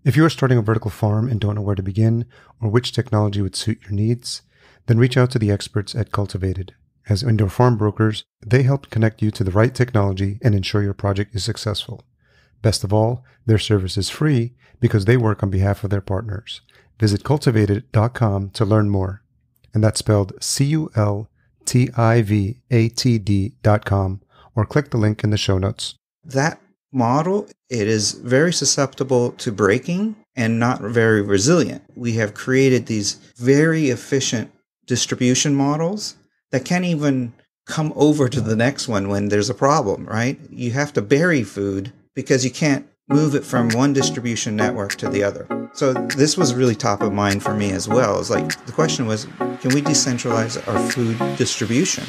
If you are starting a vertical farm and don't know where to begin or which technology would suit your needs, then reach out to the experts at Cultivated. As indoor farm brokers, they help connect you to the right technology and ensure your project is successful. Best of all, their service is free because they work on behalf of their partners. Visit cultivated.com to learn more. And that's spelled cultivated.com, or click the link in the show notes. That model, it is very susceptible to breaking and not very resilient. We have created these very efficient distribution models that can't even come over to the next one when there's a problem, right? You have to bury food because you can't move it from one distribution network to the other. So this was really top of mind for me as well. It's like the question was, can we decentralize our food distribution?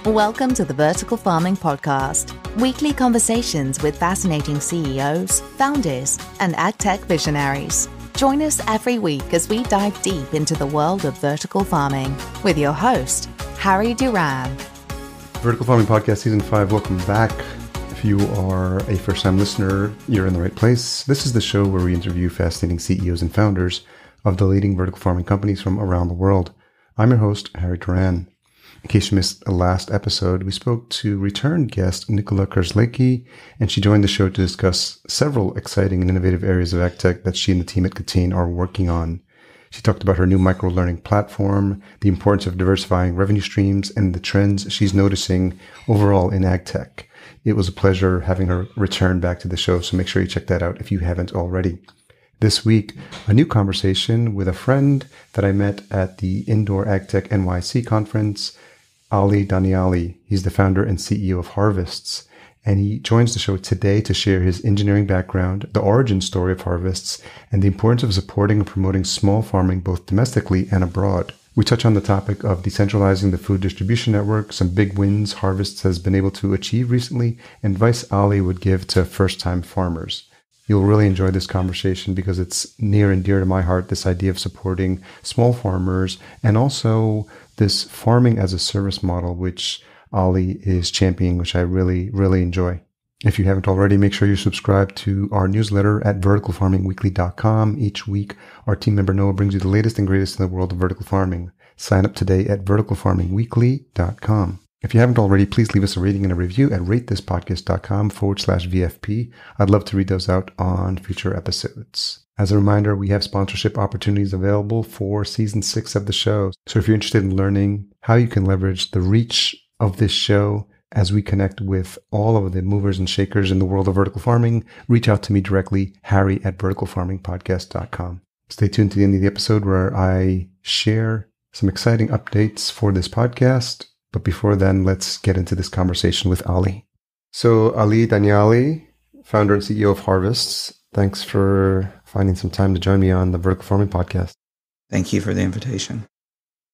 Welcome to the Vertical Farming Podcast, weekly conversations with fascinating CEOs, founders, and AgTech visionaries. Join us every week as we dive deep into the world of vertical farming with your host, Harry Duran. Vertical Farming Podcast Season 5, welcome back. If you are a first-time listener, you're in the right place. This is the show where we interview fascinating CEOs and founders of the leading vertical farming companies from around the world. I'm your host, Harry Duran. In case you missed the last episode, we spoke to return guest Nicola Kerslecki, and she joined the show to discuss several exciting and innovative areas of AgTech that she and the team at Catane are working on. She talked about her new micro-learning platform, the importance of diversifying revenue streams, and the trends she's noticing overall in AgTech. It was a pleasure having her return back to the show, so make sure you check that out if you haven't already. This week, a new conversation with a friend that I met at the Indoor AgTech NYC conference, Ali Daniali. He's the founder and CEO of Harvests, and he joins the show today to share his engineering background, the origin story of Harvests, and the importance of supporting and promoting small farming both domestically and abroad. We touch on the topic of decentralizing the food distribution network, some big wins Harvests has been able to achieve recently, and advice Ali would give to first-time farmers. You'll really enjoy this conversation because it's near and dear to my heart, this idea of supporting small farmers and also this farming as a service model, which Ali is championing, which I really, really enjoy. If you haven't already, make sure you subscribe to our newsletter at verticalfarmingweekly.com. Each week, our team member Noah brings you the latest and greatest in the world of vertical farming. Sign up today at verticalfarmingweekly.com. If you haven't already, please leave us a rating and a review at ratethispodcast.com/VFP. I'd love to read those out on future episodes. As a reminder, we have sponsorship opportunities available for Season 6 of the show. So if you're interested in learning how you can leverage the reach of this show as we connect with all of the movers and shakers in the world of vertical farming, reach out to me directly, Harry at verticalfarmingpodcast.com. Stay tuned to the end of the episode where I share some exciting updates for this podcast. But before then, let's get into this conversation with Ali. So Ali Daniali, founder and CEO of Harvests, thanks for finding some time to join me on the Vertical Farming Podcast. Thank you for the invitation.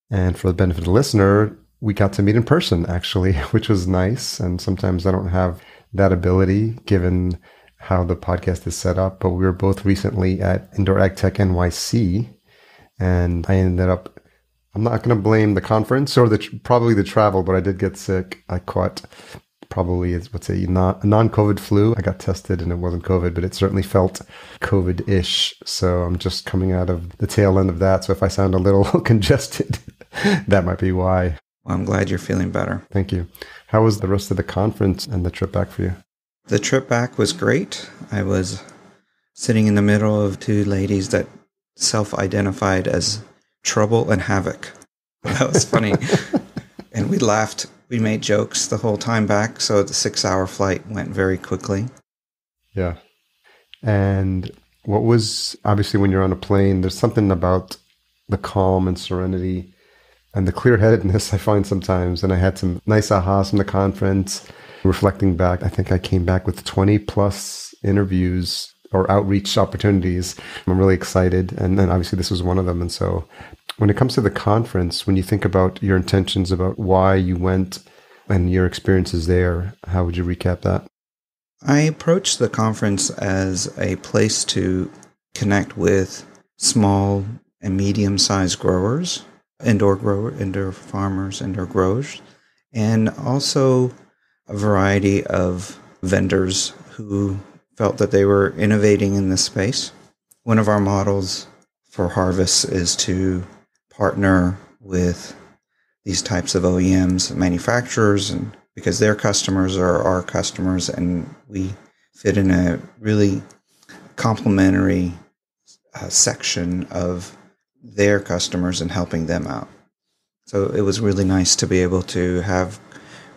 And for the benefit of the listener, we got to meet in person, actually, which was nice. And sometimes I don't have that ability given how the podcast is set up. But we were both recently at Indoor AgTech NYC, and I ended up, I'm not going to blame the conference or probably the travel, but I did get sick. I caught probably, a non-COVID flu. I got tested and it wasn't COVID, but it certainly felt COVID-ish. So I'm just coming out of the tail end of that. So if I sound a little congested, that might be why. Well, I'm glad you're feeling better. Thank you. How was the rest of the conference and the trip back for you? The trip back was great. I was sitting in the middle of two ladies that self-identified as Trouble and Havoc. That was funny. And we laughed. We made jokes the whole time back. So the 6-hour flight went very quickly. Yeah. And what was, obviously when you're on a plane, there's something about the calm and serenity and the clear-headedness I find sometimes. And I had some nice ahas from the conference. Reflecting back, I think I came back with 20 plus interviews or outreach opportunities. I'm really excited. And then obviously this was one of them. And so when it comes to the conference, when you think about your intentions about why you went and your experiences there, how would you recap that? I approached the conference as a place to connect with small and medium-sized growers, indoor farmers, indoor growers, and also a variety of vendors who felt that they were innovating in this space. One of our models for harvest is to partner with these types of OEMs, manufacturers, and because their customers are our customers, and we fit in a really complementary section of their customers and helping them out. So it was really nice to be able to have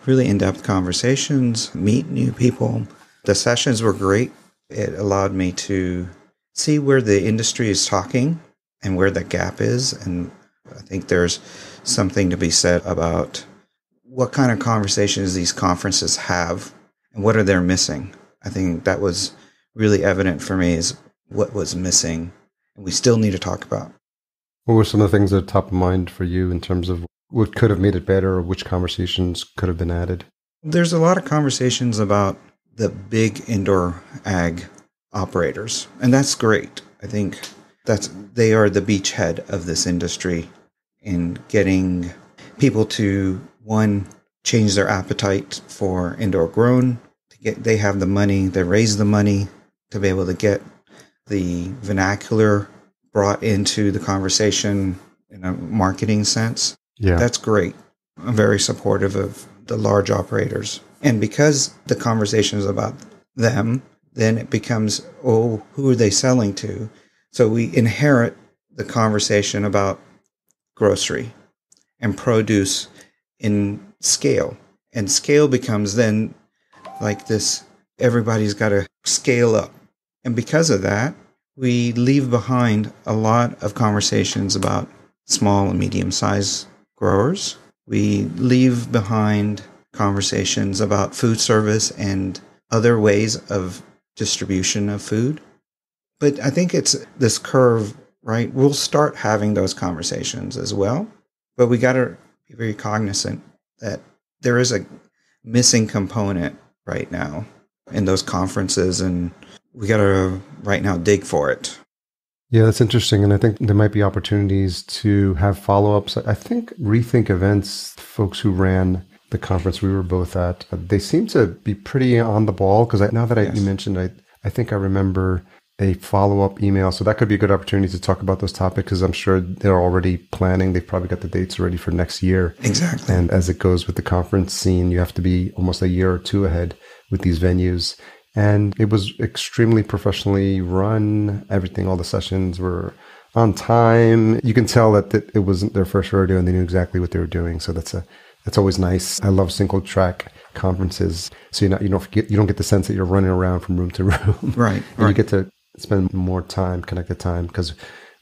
really in-depth conversations, meet new people. The sessions were great. It allowed me to see where the industry is talking and where the gap is. And I think there's something to be said about what kind of conversations these conferences have and what are they missing. I think that was really evident for me is what was missing and we still need to talk about. What were some of the things that are top of mind for you in terms of what could have made it better or which conversations could have been added? There's a lot of conversations about the big indoor ag operators, and that's great. I think they are the beachhead of this industry in getting people to, one, change their appetite for indoor grown. They have the money, they raise the money to be able to get the vernacular brought into the conversation in a marketing sense. Yeah. That's great. I'm very supportive of the large operators. And because the conversation is about them, then it becomes, who are they selling to? So we inherit the conversation about grocery and produce in scale. And scale becomes then like this, everybody's got to scale up. And because of that, we leave behind a lot of conversations about small and medium-sized growers. We leave behind conversations about food service and other ways of distribution of food. But I think it's this curve, right? We'll start having those conversations as well. But we got to be very cognizant that there is a missing component right now in those conferences, and we got to right now dig for it. Yeah, that's interesting. And I think there might be opportunities to have follow-ups. I think Rethink Events, folks who ran the conference we were both at, they seem to be pretty on the ball because now that you mentioned, I think I remember a follow-up email. So that could be a good opportunity to talk about those topics because I'm sure they're already planning. They've probably got the dates ready for next year. Exactly. And as it goes with the conference scene, you have to be almost a year or two ahead with these venues. And it was extremely professionally run. Everything, all the sessions were on time. You can tell that it wasn't their first rodeo and they knew exactly what they were doing. So that's always nice. I love single track conferences. So you don't get the sense that you're running around from room to room. Right. And you get to spend more time, connected time, because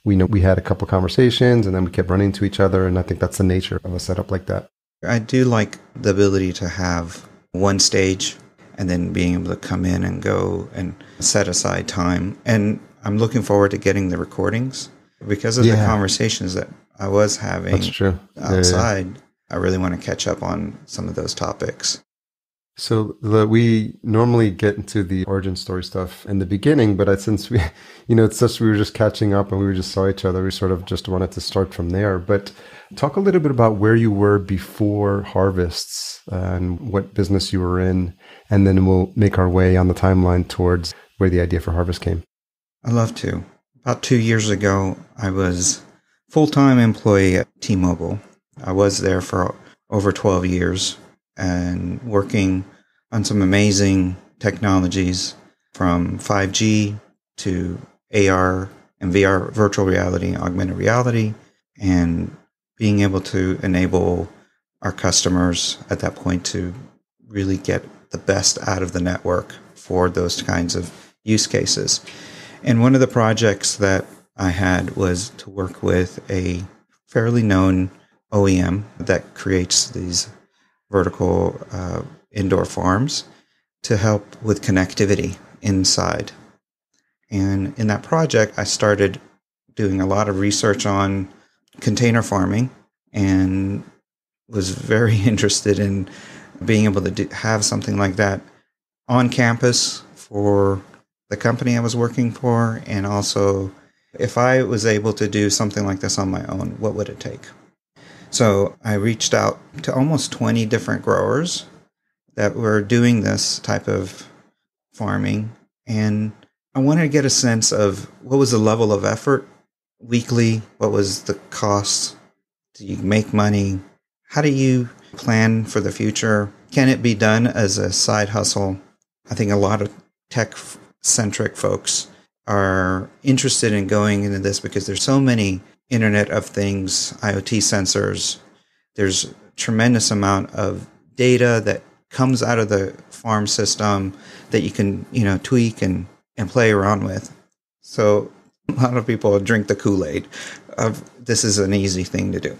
we know we had a couple conversations and then we kept running into each other. And I think that's the nature of a setup like that. I do like the ability to have one stage and then being able to come in and go and set aside time. And I'm looking forward to getting the recordings because of the conversations that I was having outside. Yeah. I really want to catch up on some of those topics. So we normally get into the origin story stuff in the beginning, but since we were just catching up and we just saw each other, we sort of just wanted to start from there. But talk a little bit about where you were before Harvests and what business you were in, and then we'll make our way on the timeline towards where the idea for Harvest came. I'd love to. About 2 years ago, I was full-time employee at T-Mobile. I was there for over 12 years and working on some amazing technologies from 5G to AR and VR, virtual reality, augmented reality, and being able to enable our customers at that point to really get the best out of the network for those kinds of use cases. And one of the projects that I had was to work with a fairly known OEM that creates these vertical indoor farms to help with connectivity inside. And in that project, I started doing a lot of research on container farming and was very interested in being able to have something like that on campus for the company I was working for. And also, if I was able to do something like this on my own, what would it take? So I reached out to almost 20 different growers that were doing this type of farming, and I wanted to get a sense of what was the level of effort weekly, what was the cost, do you make money, how do you plan for the future, can it be done as a side hustle? I think a lot of tech-centric folks are interested in going into this because there's so many Internet of Things, IoT sensors. There's a tremendous amount of data that comes out of the farm system that you can, tweak and play around with. So a lot of people drink the Kool-Aid of this is an easy thing to do.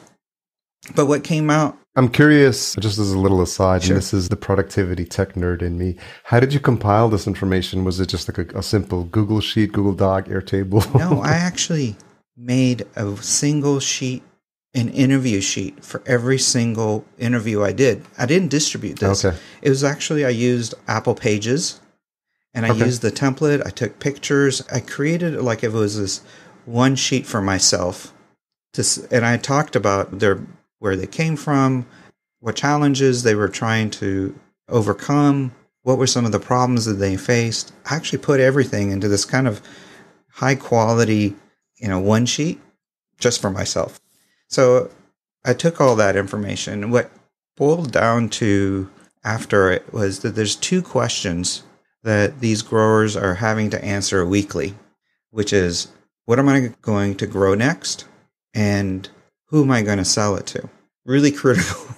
But what came out... I'm curious, just as a little aside, Sure. and this is the productivity tech nerd in me. How did you compile this information? Was it just like a simple Google Sheet, Google Doc, Airtable? No, I actually made a single sheet, an interview sheet for every single interview I did. I didn't distribute this. Okay. It was actually, I used Apple Pages, and I used the template. I took pictures. I created it like if it was this one sheet for myself. And I talked about where they came from, what challenges they were trying to overcome, what were some of the problems that they faced. I actually put everything into this kind of high quality, one sheet just for myself. So I took all that information. What boiled down to after it was that there's two questions that these growers are having to answer weekly, which is, what am I going to grow next? And who am I going to sell it to? Really critical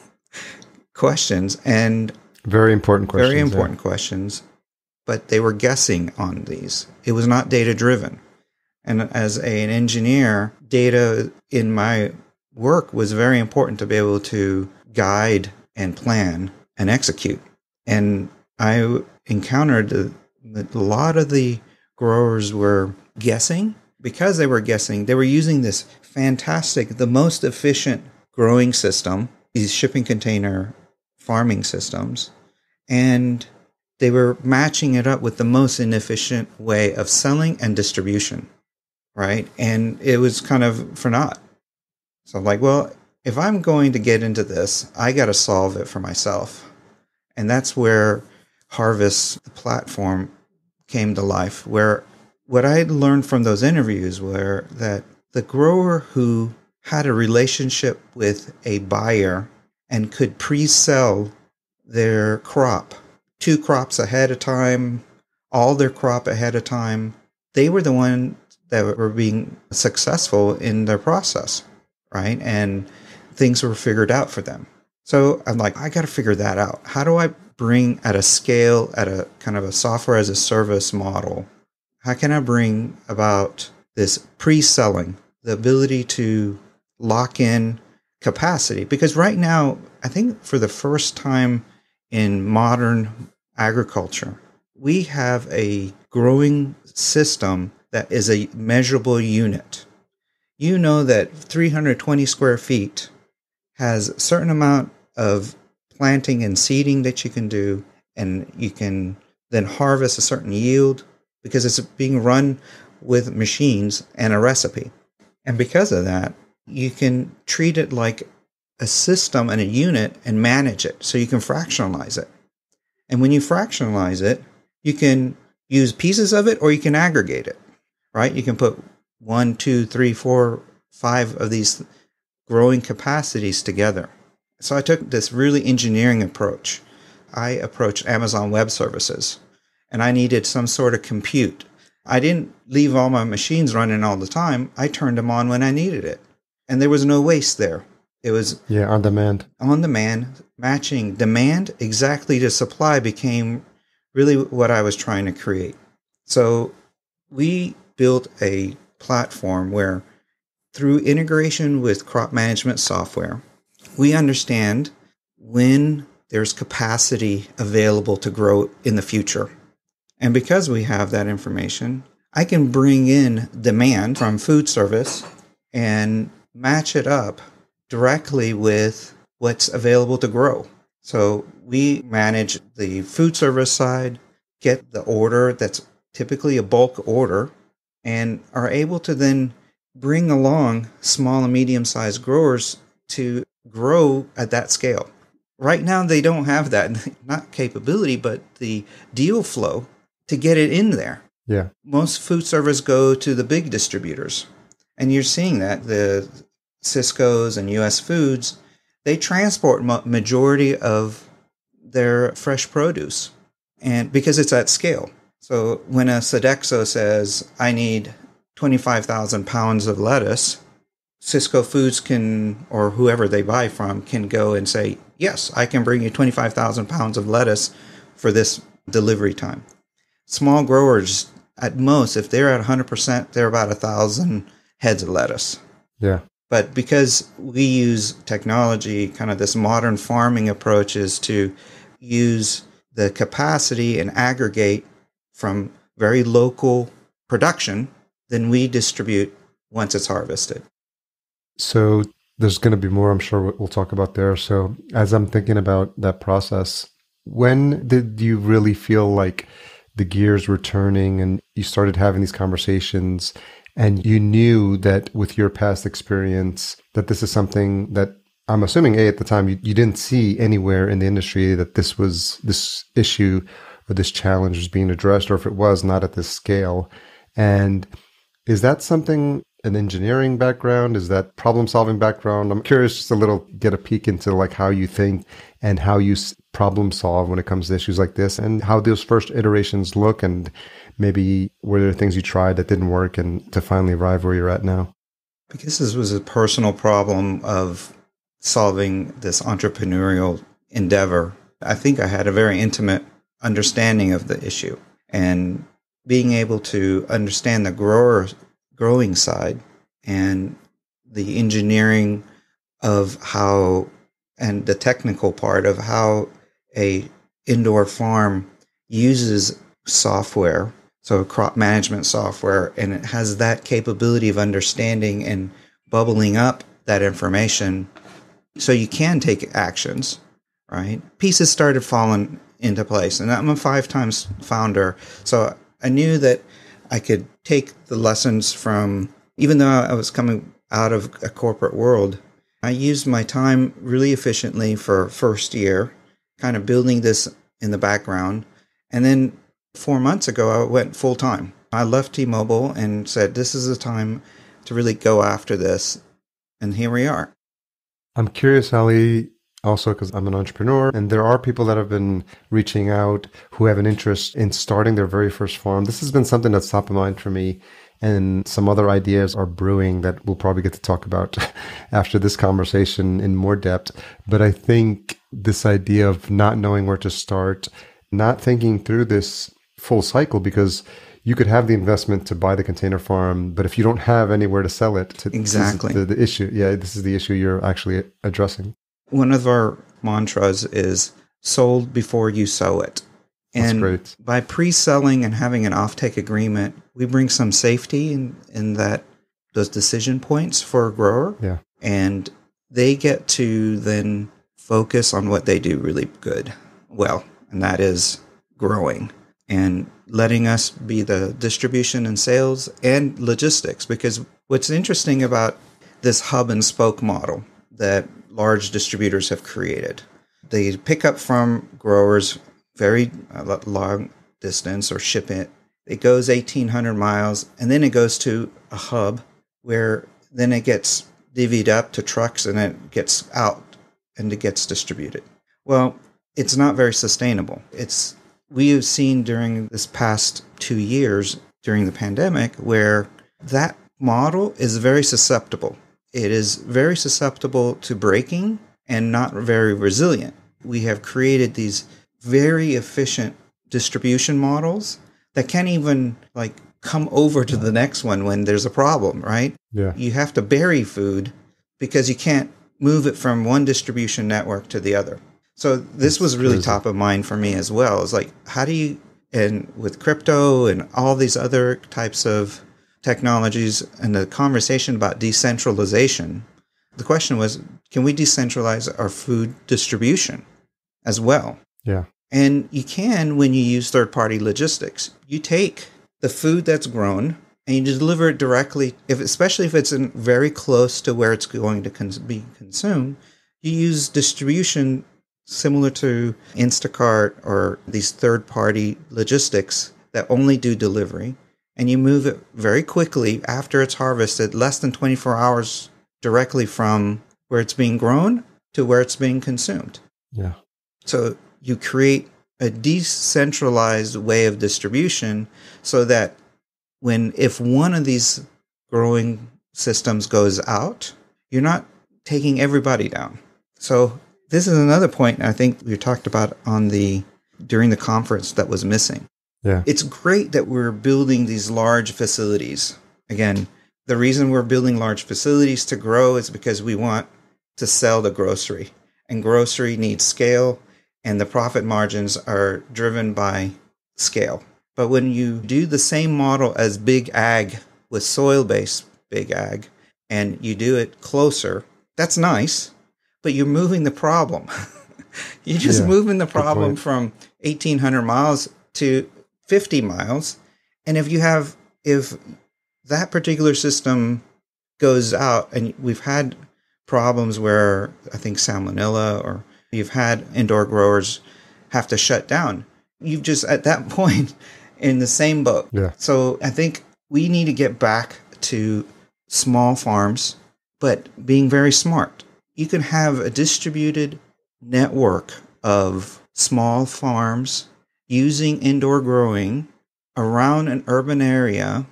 questions, and Very important questions. very important questions, but they were guessing on these. It was not data driven. And as an engineer, data in my work was very important to be able to guide and plan and execute. And I encountered that a lot of the growers were guessing. Because they were guessing, they were using this fantastic, the most efficient growing system, these shipping container farming systems, and they were matching it up with the most inefficient way of selling and distribution, right? And it was kind of for naught. So I'm like, well, if I'm going to get into this, I got to solve it for myself. And that's where Harvest, the platform, came to life, where what I learned from those interviews were that the grower who had a relationship with a buyer and could pre-sell their crop, 2 crops ahead of time, all their crop ahead of time, they were the ones that were being successful in their process, right? And things were figured out for them. So I'm like, I got to figure that out. How do I bring at a scale, at a kind of a software as a service model, how can I bring about this pre-selling, the ability to lock in capacity? Because right now, I think for the first time in modern agriculture, we have a growing system that is a measurable unit. You know that 320 square feet has a certain amount of planting and seeding that you can do, and you can then harvest a certain yield, because it's being run with machines and a recipe. And because of that, you can treat it like a system and a unit and manage it. So you can fractionalize it. And when you fractionalize it, you can use pieces of it or you can aggregate it, right? You can put 1, 2, 3, 4, 5 of these growing capacities together. So I took this really engineering approach. I approached Amazon Web Services, and I needed some sort of compute. I didn't leave all my machines running all the time. I turned them on when I needed it. And there was no waste there. It was on demand. On demand, matching demand exactly to supply became really what I was trying to create. So we built a platform where, through integration with crop management software, we understand when there's capacity available to grow in the future. And because we have that information, I can bring in demand from food service and match it up directly with what's available to grow. So we manage the food service side, get the order that's typically a bulk order, and are able to then bring along small and medium-sized growers to grow at that scale. Right now, they don't have that, not capability, but the deal flow to get it in there. Yeah. Most food service go to the big distributors. And you're seeing that the Cisco's and US Foods, they transport majority of their fresh produce, and because it's at scale. So when a Sodexo says, I need 25,000 pounds of lettuce, Cisco Foods can, or whoever they buy from, can go and say, yes, I can bring you 25,000 pounds of lettuce for this delivery time. Small growers, at most, if they're at 100%, they're about 1,000 heads of lettuce. Yeah. But because we use technology, kind of this modern farming approach is to use the capacity and aggregate from very local production, then we distribute once it's harvested. So there's going to be more, I'm sure we'll talk about there. So as I'm thinking about that process, when did you really feel like the gears were turning and you started having these conversations and you knew that with your past experience that this is something that I'm assuming at the time you didn't see anywhere in the industry that this issue or this challenge was being addressed, or if it was not at this scale? And is that something, an engineering background? Is that problem solving background? I'm curious just a little, get a peek into like how you think and how you problem solve when it comes to issues like this, and how those first iterations look, and maybe were there things you tried that didn't work and to finally arrive where you're at now? Because this was a personal problem of solving this entrepreneurial endeavor, I think I had a very intimate understanding of the issue, and being able to understand the growing side and the engineering of how, and the technical part of how a indoor farm uses software, so crop management software, and it has that capability of understanding and bubbling up that information so you can take actions, right? Pieces started falling into place, and I'm a 5-time founder, so I knew that I could take the lessons from, even though I was coming out of a corporate world, I used my time really efficiently for first year, kind of building this in the background. And then 4 months ago, I went full time. I left T-Mobile and said, this is the time to really go after this. And here we are. I'm curious, Ali, also because I'm an entrepreneur, and there are people that have been reaching out who have an interest in starting their very first farm. This has been something that's top of mind for me, and some other ideas are brewing that we'll probably get to talk about after this conversation in more depth. But I think this idea of not knowing where to start, not thinking through this full cycle, because you could have the investment to buy the container farm, but if you don't have anywhere to sell it, Exactly. This is the issue. Yeah, this is the issue you're actually addressing. One of our mantras is sold before you sow it. And That's great. By pre-selling and having an offtake agreement, we bring some safety in that, those decision points for a grower. Yeah. And they get to then focus on what they do really well, and that is growing and letting us be the distribution and sales and logistics. Because what's interesting about this hub and spoke model that large distributors have created, they pick up from growers very long distance or ship it. It goes 1,800 miles, and then it goes to a hub where then it gets divvied up to trucks and it gets out and it gets distributed. Well, it's not very sustainable. We have seen during this past 2 years during the pandemic where that model is very susceptible. It is very susceptible to breaking and not very resilient. We have created these very efficient distribution models that can't even come over to the next one when there's a problem, right? Yeah. You have to bury food because you can't move it from one distribution network to the other. So this was really top of mind for me as well. It's like, how do you, and with crypto and all these other types of technologies and the conversation about decentralization, the question was, can we decentralize our food distribution as well? Yeah. And you can when you use third-party logistics. You take the food that's grown and you deliver it directly, especially if it's very close to where it's going to be consumed. You use distribution similar to Instacart or these third-party logistics that only do delivery, and you move it very quickly after it's harvested, less than 24 hours directly from where it's being grown to where it's being consumed. Yeah. So you create a decentralized way of distribution so that if one of these growing systems goes out, you're not taking everybody down. So this is another point I think we talked about during the conference that was missing. Yeah. It's great that we're building these large facilities. Again, the reason we're building large facilities to grow is because we want to sell the grocery. And grocery needs scale, and the profit margins are driven by scale. But when you do the same model as big ag with soil-based big ag, and you do it closer, that's nice, but you're moving the problem. You're just moving the problem from 1,800 miles to 50 miles. And if that particular system goes out, and we've had problems where I think salmonella, or you've had indoor growers have to shut down, you've just at that point in the same boat. Yeah. So I think we need to get back to small farms, but being very smart. You can have a distributed network of small farms using indoor growing around an urban area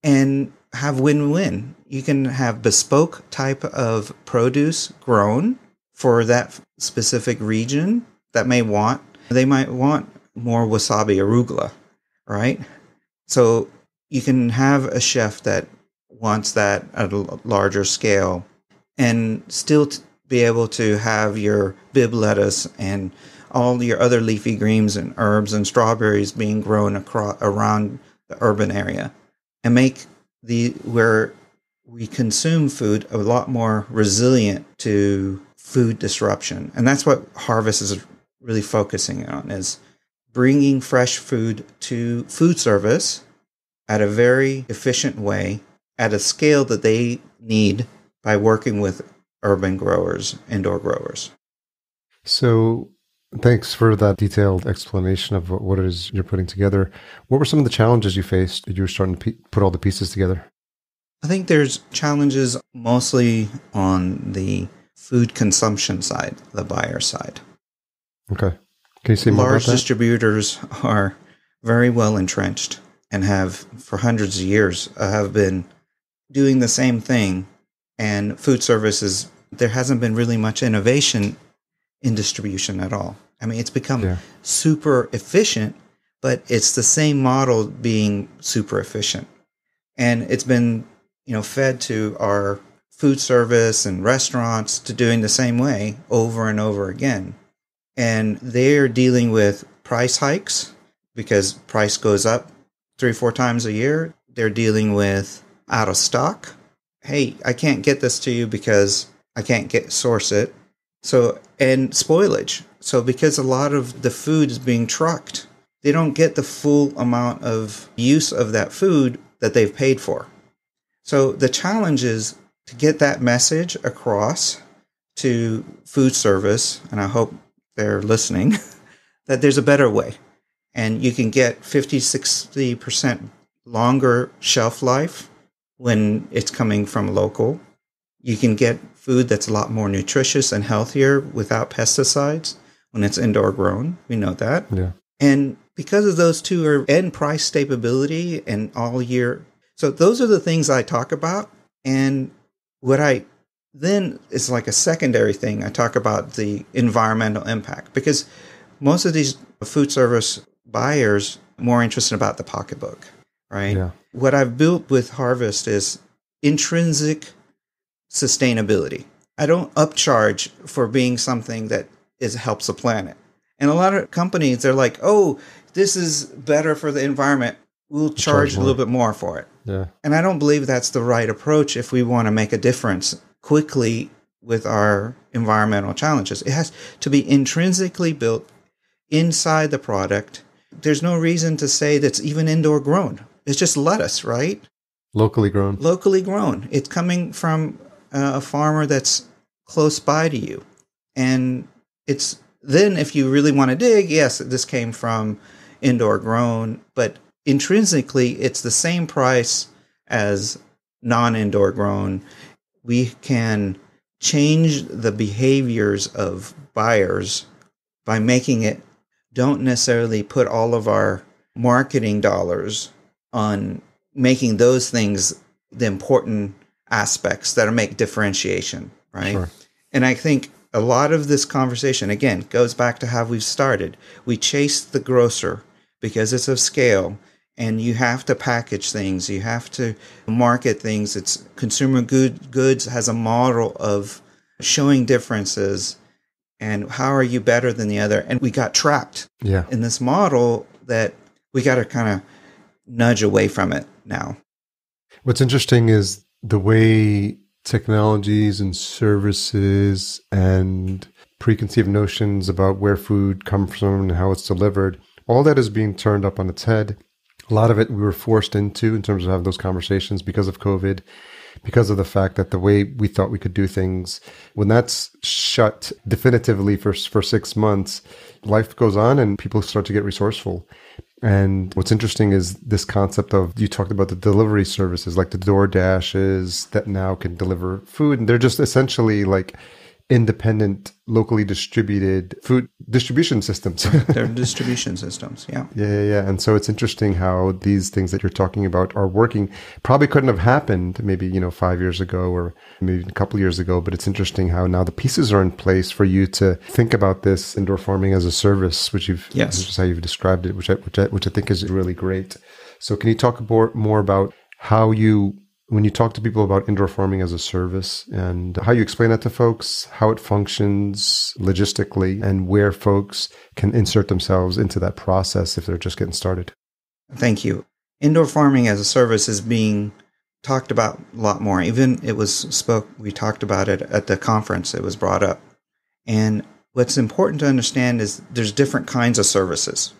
and have win-win. You can have bespoke type of produce grown for that specific region they might want more wasabi arugula, right? So you can have a chef that wants that at a larger scale and still be able to have your bib lettuce and all your other leafy greens and herbs and strawberries being grown around the urban area, and make where we consume food a lot more resilient to food disruption. And that's what Harvest is really focusing on, is bringing fresh food to food service at a very efficient way, at a scale that they need by working with urban growers, indoor growers. So thanks for that detailed explanation of what it is you're putting together. What were some of the challenges you faced as you were starting to put all the pieces together? I think there's challenges mostly on the food consumption side, the buyer side. Okay. Can you say more about Large that? distributors are very well entrenched and have, for hundreds of years, have been doing the same thing. And food services, there hasn't been really much innovation in distribution at all. I mean, it's become super efficient, but it's the same model being super efficient. And it's been, fed to our food service and restaurants to doing the same way over and over again. And they're dealing with price hikes because price goes up 3 or 4 times a year. They're dealing with out of stock. Hey, I can't get this to you because I can't source it. So, and spoilage. So because a lot of the food is being trucked, they don't get the full amount of use of that food that they've paid for. So the challenge is to get that message across to food service, and I hope they're listening, that there's a better way. And you can get 50-60% longer shelf life when it's coming from local. You can get food that's a lot more nutritious and healthier without pesticides when it's indoor grown. We know that. Yeah. And because of those two and price stability and all year. So those are the things I talk about. And what I then is like a secondary thing. I talk about the environmental impact, because most of these food service buyers are more interested about the pocketbook, right? Yeah. What I've built with Harvest is intrinsic sustainability. I don't upcharge for being something that helps the planet. And a lot of companies, they're like, oh, this is better for the environment. We'll charge a little bit more for it. Yeah. And I don't believe that's the right approach if we want to make a difference quickly with our environmental challenges. It has to be intrinsically built inside the product. There's no reason to say that's even indoor grown. It's just lettuce, right? Locally grown. Locally grown. It's coming from a farmer that's close by to you. And it's then, if you really want to dig, yes, this came from, indoor grown, but intrinsically it's the same price as non-indoor grown. We can change the behaviors of buyers by making it, don't necessarily put all of our marketing dollars on making those things the important aspects that make differentiation, right? Sure. And I think a lot of this conversation, again, goes back to how we've started. We chase the grocer because it's of scale, and you have to package things. You have to market things. It's consumer goods has a model of showing differences and how are you better than the other. And we got trapped in this model that we got to kind of nudge away from it now. What's interesting is the way technologies and services and preconceived notions about where food comes from and how it's delivered, all that is being turned up on its head. A lot of it we were forced into in terms of having those conversations because of COVID, because of the fact that the way we thought we could do things, when that's shut definitively for 6 months, life goes on and people start to get resourceful. And what's interesting is this concept of, you talked about the delivery services, like the DoorDashes that now can deliver food. And they're just essentially like independent, locally distributed food distribution systems. They're distribution systems, yeah. Yeah. And so it's interesting how these things that you're talking about are working. Probably couldn't have happened maybe, 5 years ago or maybe a couple of years ago, but it's interesting how now the pieces are in place for you to think about this indoor farming as a service, which which is how you've described it, which I think is really great. So can you talk more about how when you talk to people about indoor farming as a service and how you explain that to folks, how it functions logistically, and where folks can insert themselves into that process if they're just getting started? Thank you. Indoor farming as a service is being talked about a lot more. Even we talked about it at the conference. It was brought up. And what's important to understand is there's different kinds of services,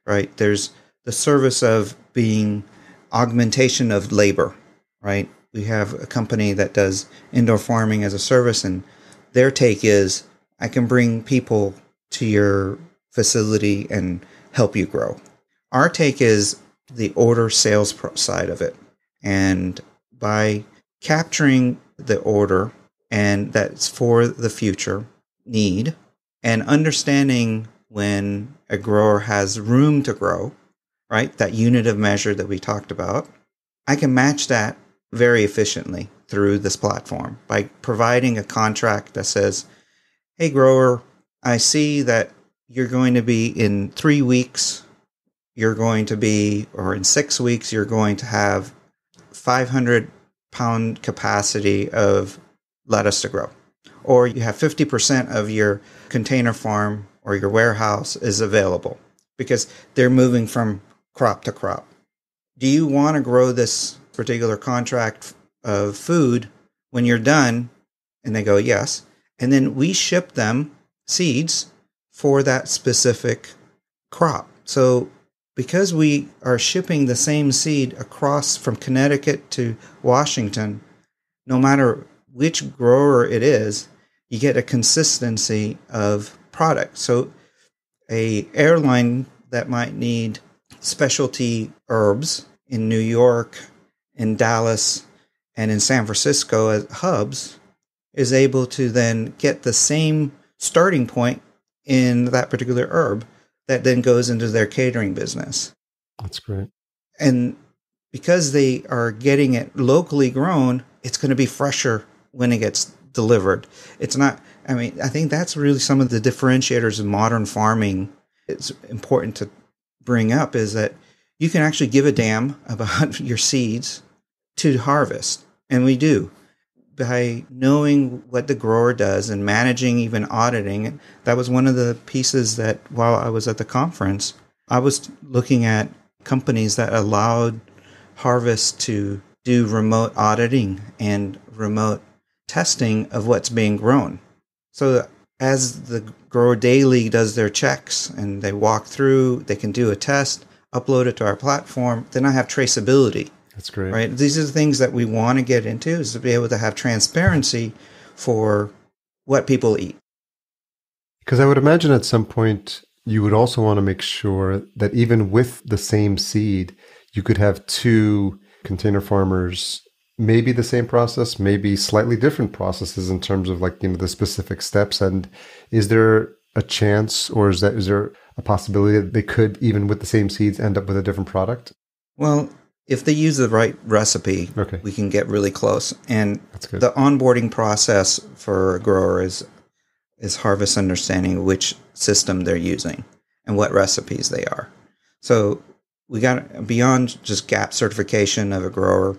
right? There's the service of being augmentation of labor. Right? We have a company that does indoor farming as a service, and their take is, I can bring people to your facility and help you grow. Our take is the order sales side of it. And by capturing the order, and that's for the future need, and understanding when a grower has room to grow, right? That unit of measure that we talked about, I can match that very efficiently through this platform by providing a contract that says, hey, grower, I see that you're going to be in 3 weeks, or in 6 weeks, you're going to have 500-pound capacity of lettuce to grow. Or you have 50% of your container farm or your warehouse is available because they're moving from crop to crop. Do you want to grow this particular contract of food when you're done? And they go, yes. And then we ship them seeds for that specific crop. So because we are shipping the same seed across from Connecticut to Washington, no matter which grower it is, you get a consistency of product. So a airline that might need specialty herbs in New York, in Dallas, and in San Francisco as hubs is able to then get the same starting point in that particular herb that then goes into their catering business. That's great. And because they are getting it locally grown, it's going to be fresher when it gets delivered. It's not, I think that's really some of the differentiators of modern farming. It's important to bring up is that you can actually give a damn about your seeds to harvest. And we do. By knowing what the grower does and managing, even auditing, that was one of the pieces that while I was at the conference, I was looking at companies that allowed Harvest to do remote auditing and remote testing of what's being grown. So as the grower daily does their checks and they walk through, they can do a test, upload it to our platform, then I have traceability. That's great. Right? These are the things that we want to get into, is to be able to have transparency for what people eat. Because I would imagine at some point you would also want to make sure that even with the same seed, you could have two container farmers, maybe the same process, maybe slightly different processes in terms of the specific steps. And is there a chance, or is there a possibility that they could, even with the same seeds, end up with a different product? Well, if they use the right recipe, we can get really close. And the onboarding process for a grower is harvest understanding which system they're using and what recipes they are. So we got beyond just GAP certification of a grower,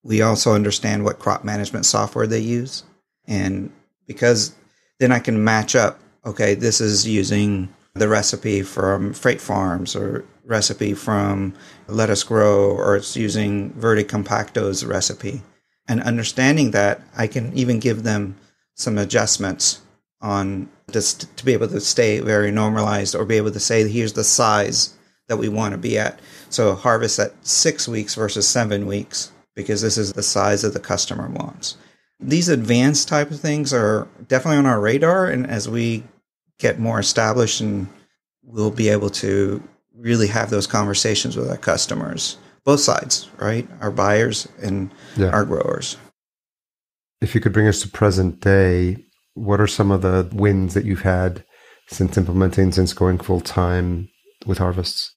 we also understand what crop management software they use. And because then I can match up, okay, this is using the recipe from Freight Farms or recipe from Let Us Grow, or it's using Verde Compacto's recipe. And understanding that, I can even give them some adjustments on just to be able to stay very normalized, or be able to say, here's the size that we want to be at. So harvest at 6 weeks versus 7 weeks, because this is the size that the customer wants. These advanced type of things are definitely on our radar. And as we get more established, and we'll be able to really have those conversations with our customers, both sides, right? Our buyers and our growers. If you could bring us to present day, what are some of the wins that you've had since going full time with harvests?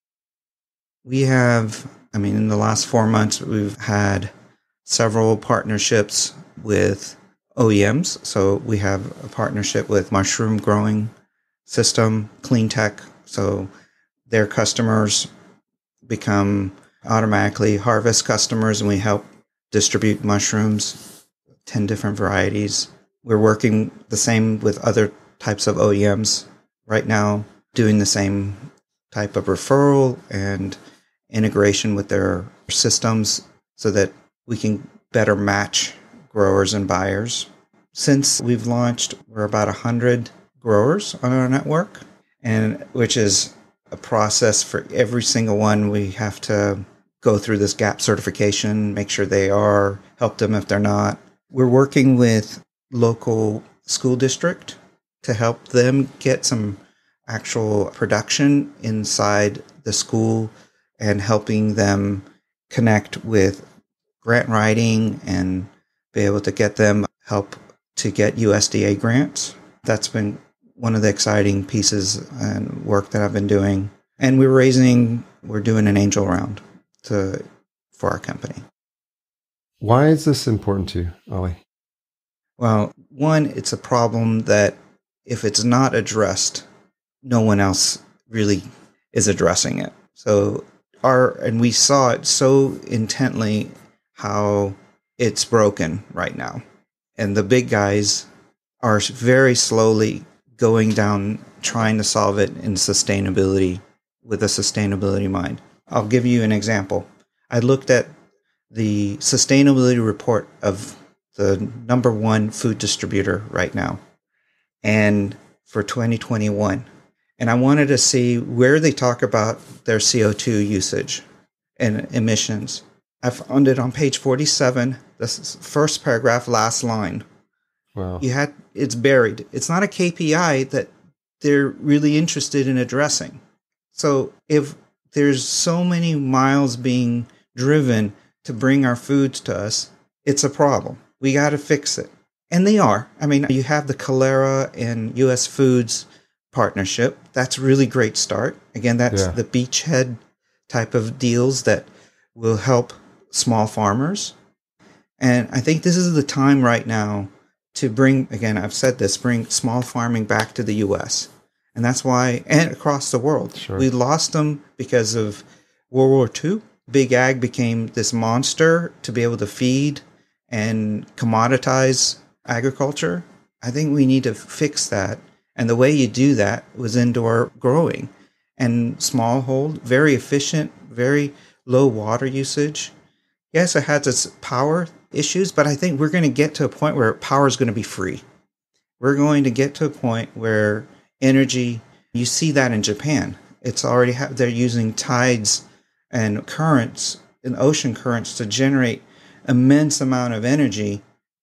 We have, in the last 4 months, we've had several partnerships with OEMs. So we have a partnership with mushroom growing system, Clean Tech. So their customers become automatically harvest customers, and we help distribute mushrooms, 10 different varieties. We're working the same with other types of OEMs right now, doing the same type of referral and integration with their systems so that we can better match growers and buyers. Since we've launched, we're about 100 growers on our network, and which is a process for every single one. We have to go through this GAP certification, make sure they are, help them if they're not. We're working with local school district to help them get some actual production inside the school, and helping them connect with grant writing and be able to get them help to get USDA grants. That's been one of the exciting pieces and work that I've been doing. And we're doing an angel round for our company. Why is this important to you, Ali? Well, one, it's a problem that if it's not addressed, no one else really is addressing it. So and we saw it so intently how it's broken right now. And the big guys are very slowly going down, trying to solve it in sustainability, with a sustainability mind. I'll give you an example. I looked at the sustainability report of the number one food distributor right now, and for 2021. And I wanted to see where they talk about their CO2 usage and emissions. I found it on page 47, the first paragraph, last line. Wow. It's buried. It's not a KPI that they're really interested in addressing. So if there's so many miles being driven to bring our foods to us, it's a problem. We got to fix it. And they are. You have the Calera and US Foods partnership. That's a really great start. Again, that's the beachhead type of deals that will help small farmers. And I think this is the time right now to bring, again, I've said this, bring small farming back to the U.S. And that's why, and across the world. Sure. We lost them because of World War II. Big Ag became this monster to be able to feed and commoditize agriculture. I think we need to fix that. And the way you do that was indoor growing and small hold, very efficient, very low water usage. Yes, it has its power issues, but I think we're going to get to a point where power is going to be free. We're going to get to a point where energy, you see that in Japan. It's already, they're using tides and currents and ocean currents to generate immense amount of energy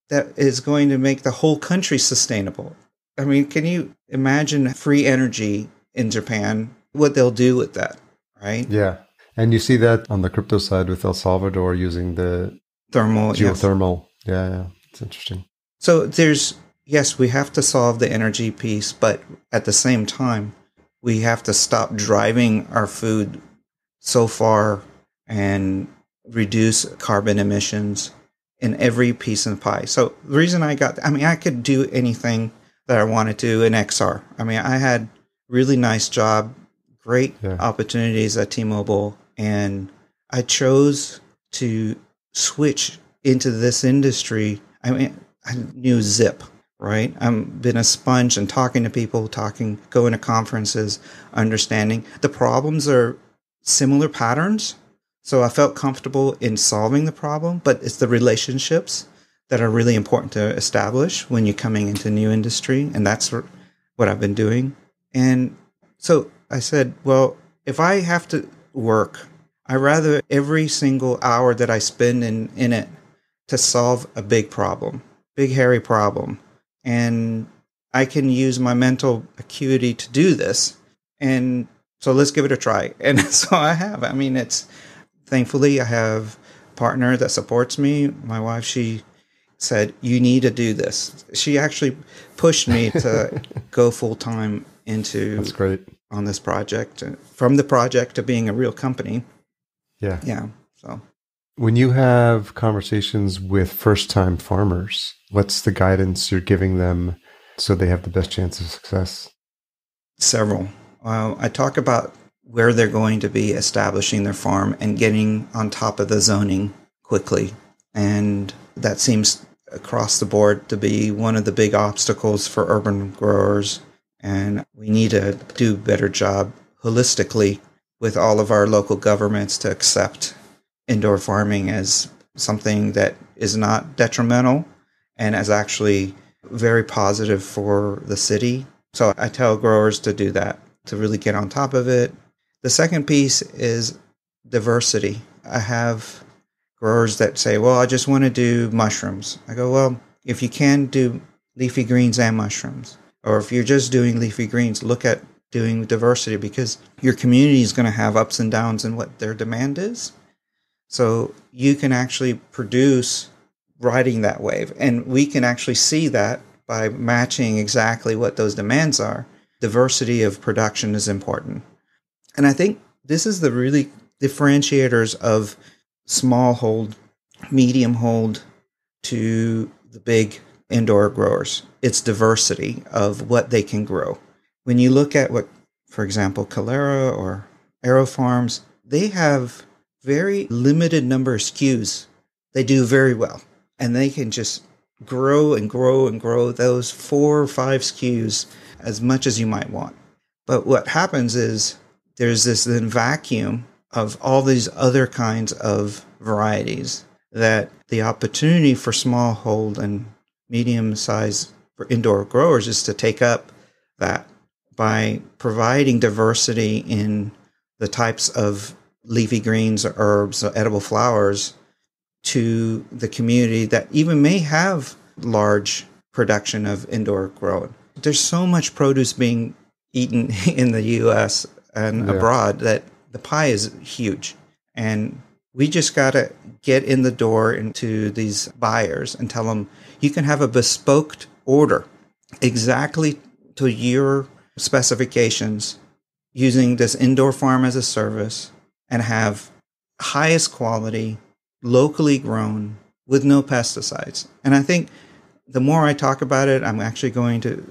that is going to make the whole country sustainable. Can you imagine free energy in Japan, what they'll do with that, right? Yeah. And you see that on the crypto side with El Salvador using the Thermal, yes. geothermal. Yeah. It's interesting. So yes, we have to solve the energy piece, but at the same time, we have to stop driving our food so far and reduce carbon emissions in every piece of the pie. So the reason I could do anything that I wanted to in XR. I had really nice job, great opportunities at T-Mobile, and I chose to switch into this industry. I knew Zip, right? I've been a sponge and talking to people, going to conferences, understanding. The problems are similar patterns. So I felt comfortable in solving the problem, but it's the relationships that are really important to establish when you're coming into a new industry. And that's what I've been doing. And so I said, well, if I have to work, I'd rather every single hour that I spend in it to solve a big problem, big, hairy problem. And I can use my mental acuity to do this. And so let's give it a try. And so I have. Thankfully, I have a partner that supports me. My wife, she said, you need to do this. She actually pushed me to go full time into That's great. On this project, from the project to being a real company. Yeah. Yeah. So when you have conversations with first-time farmers, what's the guidance you're giving them so they have the best chance of success? Several. I talk about where they're going to be establishing their farm and getting on top of the zoning quickly. And that seems across the board to be one of the big obstacles for urban growers. And we need to do a better job holistically with all of our local governments to accept indoor farming as something that is not detrimental and is actually very positive for the city. So I tell growers to do that, to really get on top of it. The second piece is diversity. I have growers that say, well, I just want to do mushrooms. I go, well, if you can do leafy greens and mushrooms, or if you're just doing leafy greens, look at doing diversity, because your community is going to have ups and downs in what their demand is. So you can actually produce riding that wave. And we can actually see that by matching exactly what those demands are. Diversity of production is important. And I think this is the really differentiators of small hold, medium hold to the big indoor growers. It's diversity of what they can grow. When you look at what, for example, Calera or Aero Farms, they have very limited number of SKUs. They do very well. And they can just grow and grow and grow those 4 or 5 SKUs as much as you might want. But what happens is there's this then vacuum of all these other kinds of varieties that the opportunity for small hold and medium size for indoor growers is to take up that by providing diversity in the types of leafy greens or herbs or edible flowers to the community that even may have large production of indoor growing. There's so much produce being eaten in the U.S. and abroad that the pie is huge. And we just got to get in the door into these buyers and tell them, you can have a bespoke order exactly to your specifications using this indoor farm as a service and have highest quality, locally grown, with no pesticides. And I think the more I talk about it,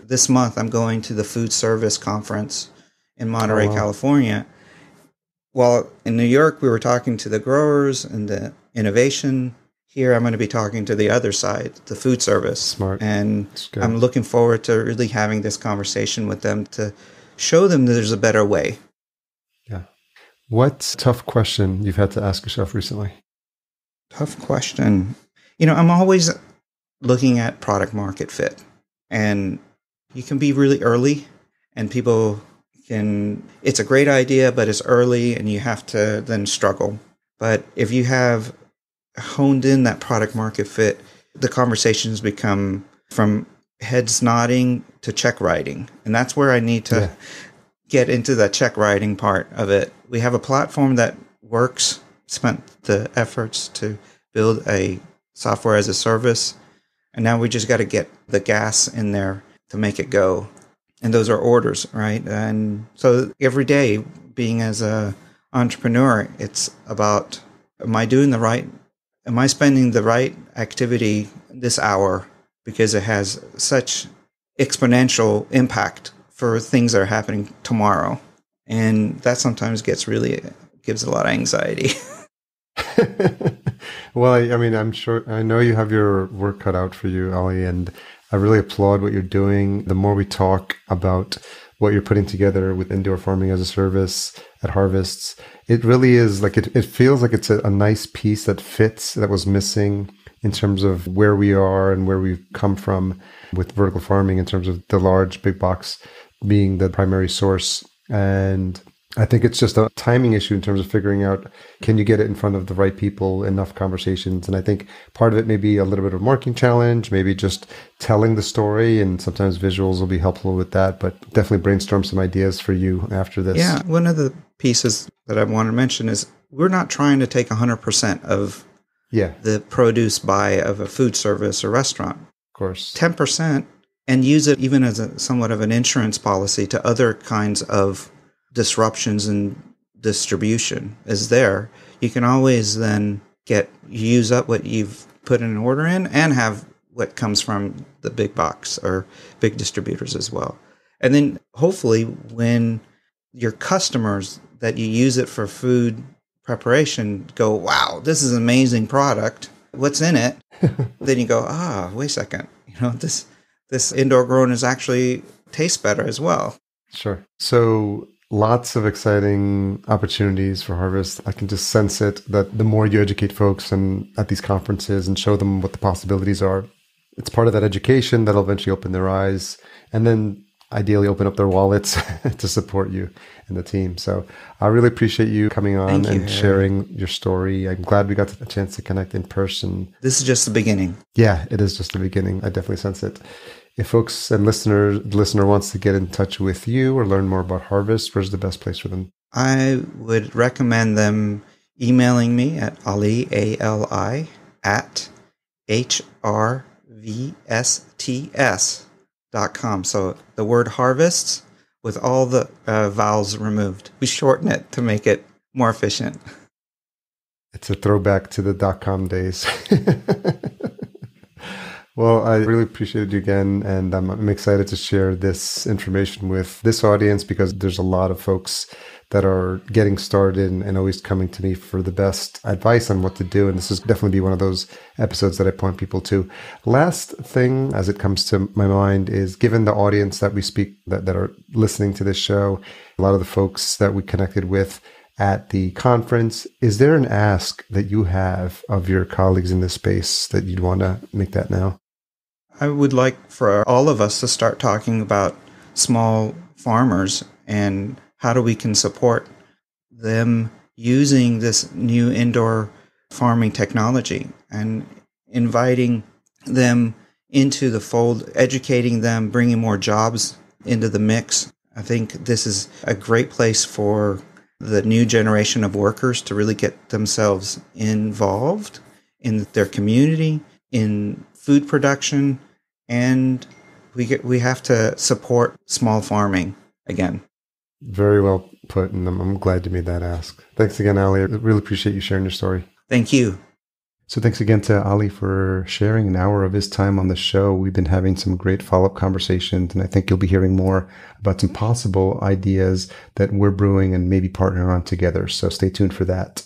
this month, I'm going to the Food Service Conference in Monterey, California. While in New York, we were talking to the growers and the innovation. Here, I'm going to be talking to the other side, the food service. Smart. And I'm looking forward to really having this conversation with them to show them that there's a better way. Yeah. What tough question you've had to ask yourself recently? Tough question. I'm always looking at product market fit. And you can be really early and it's a great idea, but it's early and you have to then struggle. But if you have honed in that product market fit, the conversations become from heads nodding to check writing. And that's where I need to get into the check writing part of it. We have a platform that works, spent the efforts to build a software as a service, and now we just got to get the gas in there to make it go. And those are orders, right? And so every day, being as a entrepreneur, it's about, am I spending the right activity this hour, because it has such exponential impact for things that are happening tomorrow. And that sometimes gives a lot of anxiety. Well, I mean, I know you have your work cut out for you, Ali, and I really applaud what you're doing. The more we talk about what you're putting together with indoor farming as a service at Harvests, it really is like, it feels like it's a nice piece that fits, that was missing in terms of where we are and where we've come from with vertical farming, in terms of the large big box being the primary source. And I think it's just a timing issue in terms of figuring out, can you get it in front of the right people, enough conversations? And I think part of it may be a little bit of a marketing challenge, maybe just telling the story, and sometimes visuals will be helpful with that, but definitely brainstorm some ideas for you after this. Yeah, one of the pieces that I want to mention is we're not trying to take 100% of the produce buy of a food service or restaurant. Of course. 10%, and use it even as somewhat of an insurance policy to other kinds of disruptions in distribution is there. You can always then use up what you've put an order in and have what comes from the big box or big distributors as well. And then hopefully when your customers that you use it for food preparation go, wow, this is an amazing product. What's in it? Then you go, wait a second. This indoor grown is actually tastes better as well. Sure. So lots of exciting opportunities for Harvest. I can just sense it, that the more you educate folks and at these conferences and show them what the possibilities are, it's part of that education that'll eventually open their eyes and then ideally open up their wallets to support you and the team. So I really appreciate you coming on and sharing your story. I'm glad we got a chance to connect in person. This is just the beginning. Yeah, it is just the beginning. I definitely sense it. If folks and the listener wants to get in touch with you or learn more about Harvest, where's the best place for them? I would recommend them emailing me at Ali, A-L-I, at HRVSTS.com. So the word harvests with all the vowels removed. We shorten it to make it more efficient. It's a throwback to the .com days. Well, I really appreciate you again, and I'm excited to share this information with this audience because there's a lot of folks that are getting started and always coming to me for the best advice on what to do. And this is definitely be one of those episodes that I point people to. Last thing, as it comes to my mind, is given the audience that we speak, that are listening to this show, a lot of the folks that we connected with at the conference, is there an ask that you have of your colleagues in this space that you'd want to make that now? I would like for all of us to start talking about small farmers and how we can support them using this new indoor farming technology and inviting them into the fold, educating them, bringing more jobs into the mix. I think this is a great place for the new generation of workers to really get themselves involved in their community, in food production, and we have to support small farming again. Very well put, and I'm glad you made that ask. Thanks again, Ali. I really appreciate you sharing your story. Thank you. So thanks again to Ali for sharing an hour of his time on the show. We've been having some great follow-up conversations, and I think you'll be hearing more about some possible ideas that we're brewing and maybe partnering on together. So stay tuned for that.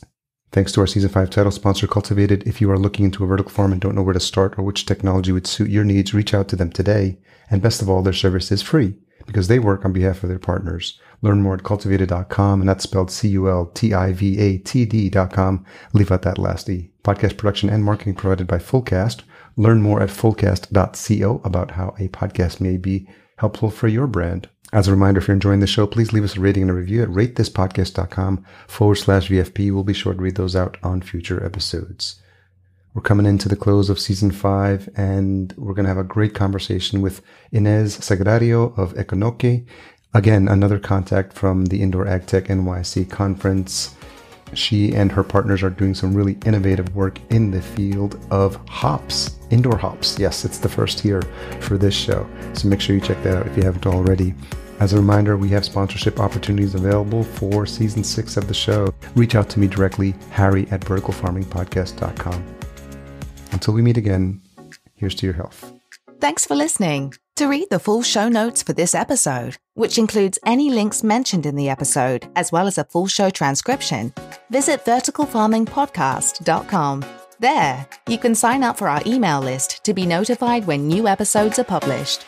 Thanks to our Season 5 title sponsor, Cultivated. If you are looking into a vertical farm and don't know where to start or which technology would suit your needs, reach out to them today. And best of all, their service is free because they work on behalf of their partners. Learn more at cultivated.com, and that's spelled CULTIVATD.com. Leave out that last E. Podcast production and marketing provided by Fullcast. Learn more at fullcast.co about how a podcast may be helpful for your brand. As a reminder, if you're enjoying the show, please leave us a rating and a review at ratethispodcast.com/VFP. We'll be sure to read those out on future episodes. We're coming into the close of Season 5, and we're going to have a great conversation with Inez Sagrario of Econoque. Again, another contact from the Indoor AgTech NYC conference. She and her partners are doing some really innovative work in the field of hops, indoor hops. Yes, it's the first here for this show. So make sure you check that out if you haven't already. As a reminder, we have sponsorship opportunities available for season 6 of the show. Reach out to me directly, harry@verticalfarmingpodcast.com. Until we meet again, here's to your health. Thanks for listening. To read the full show notes for this episode, which includes any links mentioned in the episode, as well as a full show transcription, visit verticalfarmingpodcast.com. There, you can sign up for our email list to be notified when new episodes are published.